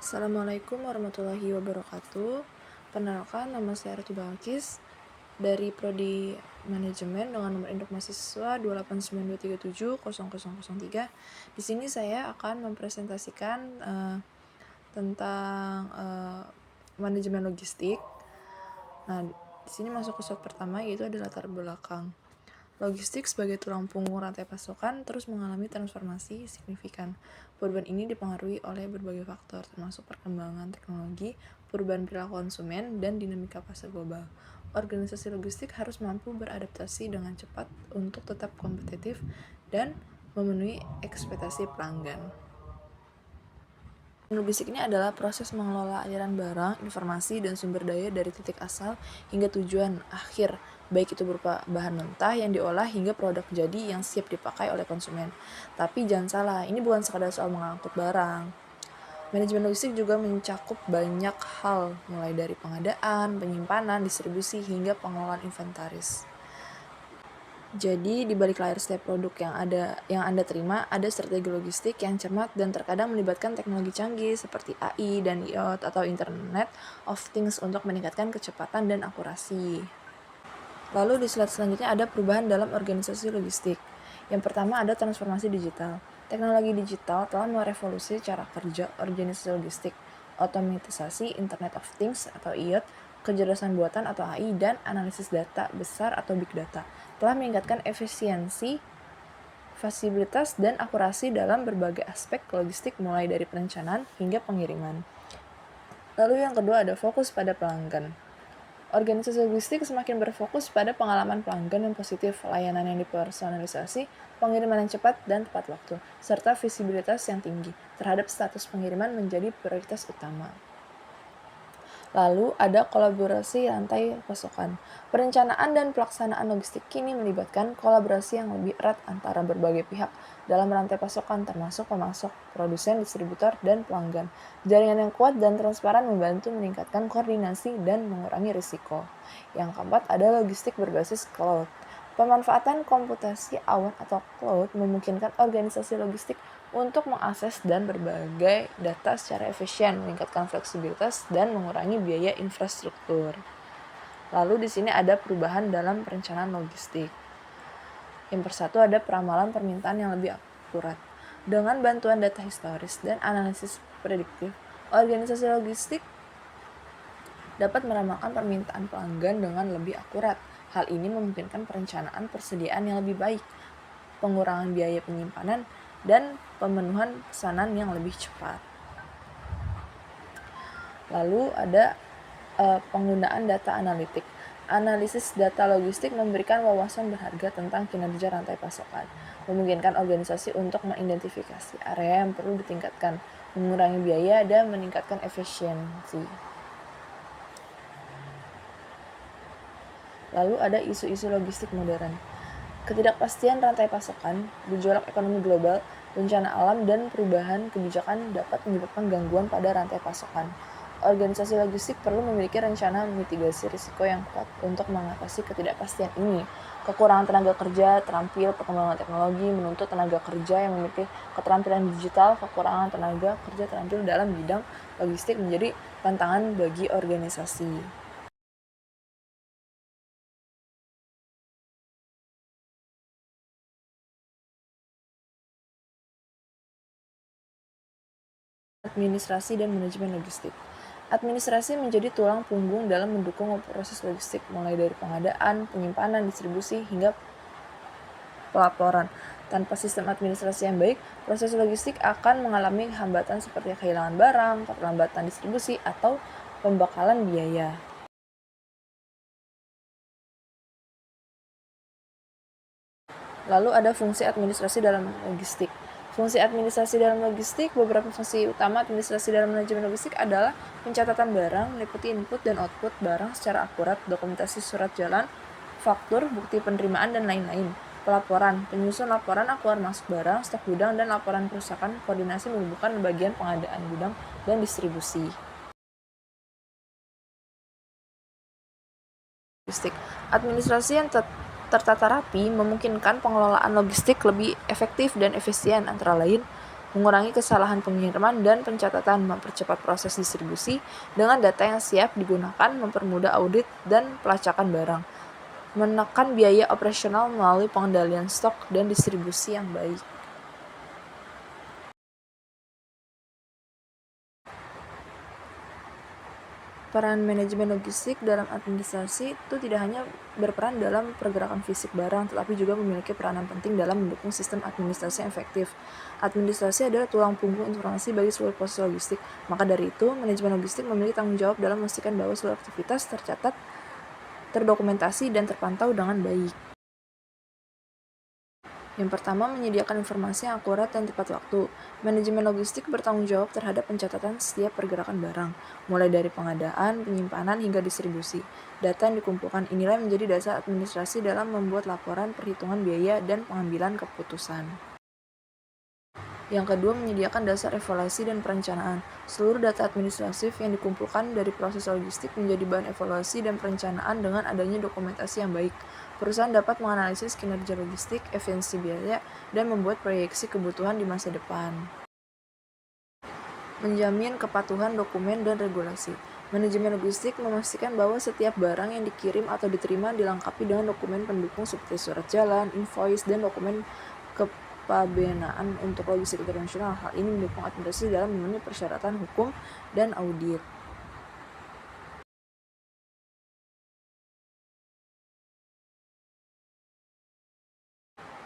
Assalamualaikum warahmatullahi wabarakatuh. Perkenalkan, nama saya Ratu Balkis dari Prodi Manajemen dengan nomor induk mahasiswa 28923700003. Di sini saya akan mempresentasikan tentang manajemen logistik. Nah, di sini masuk ke slide pertama, yaitu ada latar belakang. Logistik sebagai tulang punggung rantai pasokan terus mengalami transformasi signifikan. Perubahan ini dipengaruhi oleh berbagai faktor, termasuk perkembangan teknologi, perubahan perilaku konsumen, dan dinamika pasar global. Organisasi logistik harus mampu beradaptasi dengan cepat untuk tetap kompetitif dan memenuhi ekspektasi pelanggan. Logistik ini adalah proses mengelola aliran barang, informasi, dan sumber daya dari titik asal hingga tujuan akhir, baik itu berupa bahan mentah yang diolah hingga produk jadi yang siap dipakai oleh konsumen. Tapi jangan salah, ini bukan sekadar soal mengangkut barang. Manajemen logistik juga mencakup banyak hal, mulai dari pengadaan, penyimpanan, distribusi, hingga pengelolaan inventaris. Jadi, di balik layar setiap produk yang Anda terima, ada strategi logistik yang cermat dan terkadang melibatkan teknologi canggih seperti AI dan IoT atau Internet of Things untuk meningkatkan kecepatan dan akurasi. Lalu di slide selanjutnya ada perubahan dalam organisasi logistik. Yang pertama ada transformasi digital. Teknologi digital telah merevolusi cara kerja organisasi logistik. Otomatisasi Internet of Things atau IoT, kecerdasan buatan atau AI, dan analisis data besar atau big data telah meningkatkan efisiensi, fleksibilitas, dan akurasi dalam berbagai aspek logistik mulai dari perencanaan hingga pengiriman. Lalu yang kedua ada fokus pada pelanggan. Organisasi logistik semakin berfokus pada pengalaman pelanggan yang positif, layanan yang dipersonalisasi, pengiriman yang cepat dan tepat waktu, serta visibilitas yang tinggi terhadap status pengiriman menjadi prioritas utama. Lalu ada kolaborasi rantai pasokan. Perencanaan dan pelaksanaan logistik kini melibatkan kolaborasi yang lebih erat antara berbagai pihak dalam rantai pasokan termasuk pemasok, produsen, distributor, dan pelanggan. Jaringan yang kuat dan transparan membantu meningkatkan koordinasi dan mengurangi risiko. Yang keempat ada logistik berbasis cloud. Pemanfaatan komputasi awan atau cloud memungkinkan organisasi logistik untuk mengakses dan berbagai data secara efisien, meningkatkan fleksibilitas, dan mengurangi biaya infrastruktur. Lalu di sini ada perubahan dalam perencanaan logistik. Yang persatu ada peramalan permintaan yang lebih akurat. Dengan bantuan data historis dan analisis prediktif, organisasi logistik dapat meramalkan permintaan pelanggan dengan lebih akurat. Hal ini memungkinkan perencanaan persediaan yang lebih baik, pengurangan biaya penyimpanan, dan pemenuhan pesanan yang lebih cepat. Lalu ada penggunaan data analitik. Analisis data logistik memberikan wawasan berharga tentang kinerja rantai pasokan, memungkinkan organisasi untuk mengidentifikasi area yang perlu ditingkatkan, mengurangi biaya, dan meningkatkan efisiensi. Lalu ada isu-isu logistik modern. Ketidakpastian rantai pasokan, gejolak ekonomi global, bencana alam, dan perubahan kebijakan dapat menyebabkan gangguan pada rantai pasokan. Organisasi logistik perlu memiliki rencana mitigasi risiko yang kuat untuk mengatasi ketidakpastian ini. Kekurangan tenaga kerja terampil, perkembangan teknologi menuntut tenaga kerja yang memiliki keterampilan digital. Kekurangan tenaga kerja terampil dalam bidang logistik menjadi tantangan bagi organisasi. Administrasi dan manajemen logistik. Administrasi menjadi tulang punggung dalam mendukung proses logistik, mulai dari pengadaan, penyimpanan, distribusi, hingga pelaporan. Tanpa sistem administrasi yang baik, proses logistik akan mengalami hambatan seperti kehilangan barang, keterlambatan distribusi, atau pembakalan biaya. Lalu ada fungsi administrasi dalam logistik. Fungsi administrasi dalam logistik, beberapa fungsi utama administrasi dalam manajemen logistik adalah pencatatan barang, meliputi input dan output barang secara akurat, dokumentasi surat jalan, faktur, bukti penerimaan, dan lain-lain. Pelaporan, penyusun laporan keluar masuk barang, stok gudang, dan laporan kerusakan, koordinasi menghubungkan bagian pengadaan gudang dan distribusi. Logistik. Administrasi yang tertata rapi memungkinkan pengelolaan logistik lebih efektif dan efisien, antara lain mengurangi kesalahan pengiriman dan pencatatan, mempercepat proses distribusi dengan data yang siap digunakan, mempermudah audit dan pelacakan barang, menekan biaya operasional melalui pengendalian stok dan distribusi yang baik. Peran manajemen logistik dalam administrasi itu tidak hanya berperan dalam pergerakan fisik barang, tetapi juga memiliki peranan penting dalam mendukung sistem administrasi yang efektif. Administrasi adalah tulang punggung informasi bagi seluruh proses logistik. Maka dari itu, manajemen logistik memiliki tanggung jawab dalam memastikan bahwa seluruh aktivitas tercatat, terdokumentasi, dan terpantau dengan baik. Yang pertama, menyediakan informasi yang akurat dan tepat waktu. Manajemen logistik bertanggung jawab terhadap pencatatan setiap pergerakan barang, mulai dari pengadaan, penyimpanan, hingga distribusi. Data yang dikumpulkan inilah yang menjadi dasar administrasi dalam membuat laporan, perhitungan biaya, dan pengambilan keputusan. Yang kedua, menyediakan dasar evaluasi dan perencanaan. Seluruh data administratif yang dikumpulkan dari proses logistik menjadi bahan evaluasi dan perencanaan dengan adanya dokumentasi yang baik. Perusahaan dapat menganalisis kinerja logistik, efisiensi biaya, dan membuat proyeksi kebutuhan di masa depan. Menjamin kepatuhan dokumen dan regulasi. Manajemen logistik memastikan bahwa setiap barang yang dikirim atau diterima dilengkapi dengan dokumen pendukung seperti surat jalan, invoice, dan dokumen kepabeanan untuk logistik internasional. Hal ini mendukung administrasi dalam memenuhi persyaratan hukum dan audit.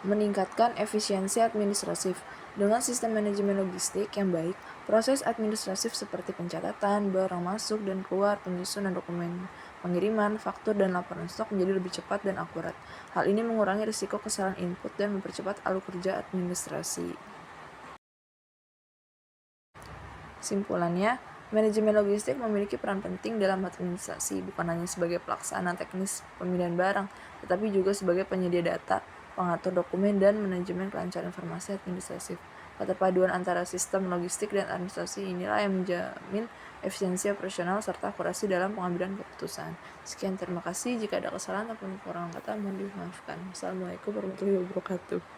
Meningkatkan efisiensi administratif. Dengan sistem manajemen logistik yang baik, proses administratif seperti pencatatan, barang masuk dan keluar, penyusunan dokumen pengiriman, faktur, dan laporan stok menjadi lebih cepat dan akurat. Hal ini mengurangi risiko kesalahan input dan mempercepat alur kerja administrasi. Simpulannya, manajemen logistik memiliki peran penting dalam administrasi, bukan hanya sebagai pelaksana teknis pemilihan barang, tetapi juga sebagai penyedia data, pengatur dokumen, dan manajemen kelancaran informasi administratif. Keterpaduan antara sistem logistik dan administrasi inilah yang menjamin efisiensi operasional serta akurasi dalam pengambilan keputusan. Sekian, terima kasih. Jika ada kesalahan atau kekurangan kata, mohon dimaafkan. Wassalamualaikum warahmatullahi wabarakatuh.